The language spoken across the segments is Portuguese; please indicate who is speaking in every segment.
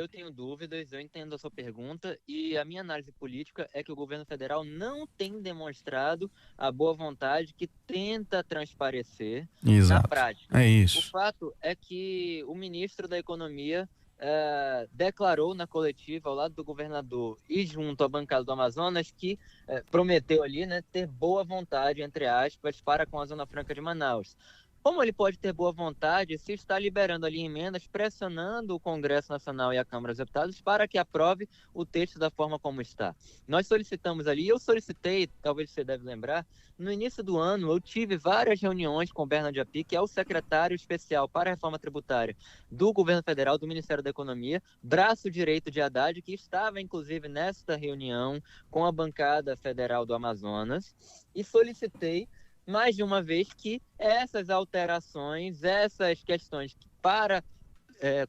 Speaker 1: eu tenho dúvidas, eu entendo a sua pergunta e a minha análise política é que o governo federal não tem demonstrado a boa vontade que tenta transparecer na
Speaker 2: Exato.
Speaker 1: prática.
Speaker 2: É
Speaker 1: O
Speaker 2: isso.
Speaker 1: fato é que o ministro da Economia declarou na coletiva ao lado do governador e junto à bancada do Amazonas que prometeu ali, né, ter boa vontade, entre aspas, para com a Zona Franca de Manaus. Como ele pode ter boa vontade se está liberando ali emendas, pressionando o Congresso Nacional e a Câmara dos Deputados para que aprove o texto da forma como está? Nós solicitamos ali, eu solicitei, talvez você deve lembrar, no início do ano eu tive várias reuniões com o Bernard Api, que é o secretário especial para a reforma tributária do governo federal, do Ministério da Economia, braço direito de Haddad, que estava inclusive nesta reunião com a bancada federal do Amazonas, e solicitei mais de uma vez que essas alterações, essas questões que para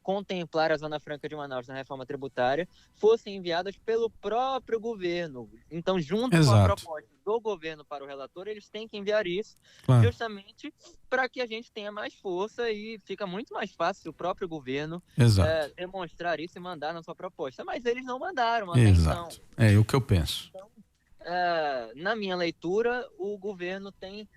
Speaker 1: contemplar a Zona Franca de Manaus na reforma tributária fossem enviadas pelo próprio governo. Então, junto com a
Speaker 2: Exato.
Speaker 1: proposta do governo para o relator, eles têm que enviar isso
Speaker 2: Claro.
Speaker 1: justamente para que a gente tenha mais força e fica muito mais fácil o próprio governo
Speaker 2: Exato.
Speaker 1: demonstrar isso e mandar na sua proposta. Mas eles não mandaram até então.
Speaker 2: Exato. É o que eu penso.
Speaker 1: Então, na minha leitura, o governo tem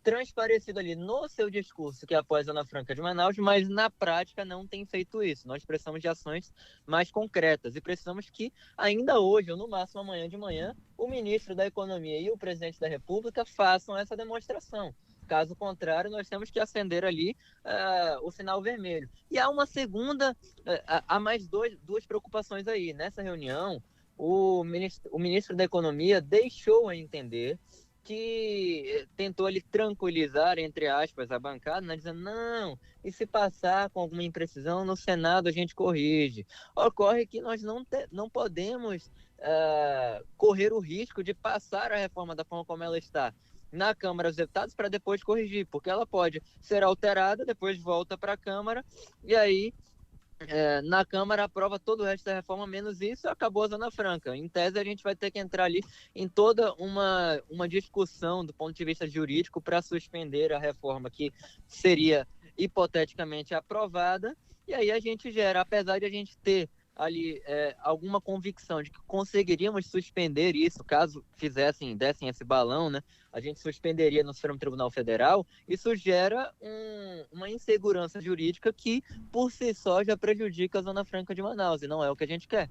Speaker 1: transparecido ali no seu discurso que apoia a Zona Franca de Manaus, mas na prática não tem feito isso. Nós precisamos de ações mais concretas e precisamos que ainda hoje, ou no máximo amanhã de manhã, o ministro da Economia e o presidente da República façam essa demonstração. Caso contrário, nós temos que acender ali o sinal vermelho. E há uma segunda, há mais duas preocupações aí. Nessa reunião, o ministro da Economia deixou a entender que tentou ali tranquilizar, entre aspas, a bancada, né, dizendo, não, e se passar com alguma imprecisão, no Senado a gente corrige. Ocorre que nós não podemos correr o risco de passar a reforma da forma como ela está na Câmara dos Deputados para depois corrigir, porque ela pode ser alterada, depois volta para a Câmara, e aí na Câmara aprova todo o resto da reforma, menos isso, acabou a Zona Franca. Em tese, a gente vai ter que entrar ali em toda uma discussão do ponto de vista jurídico para suspender a reforma que seria hipoteticamente aprovada, e aí a gente gera, apesar de a gente ter ali alguma convicção de que conseguiríamos suspender isso, caso dessem esse balão, né? A gente suspenderia no Supremo Tribunal Federal, isso gera uma insegurança jurídica que por si só já prejudica a Zona Franca de Manaus, e não é o que a gente quer.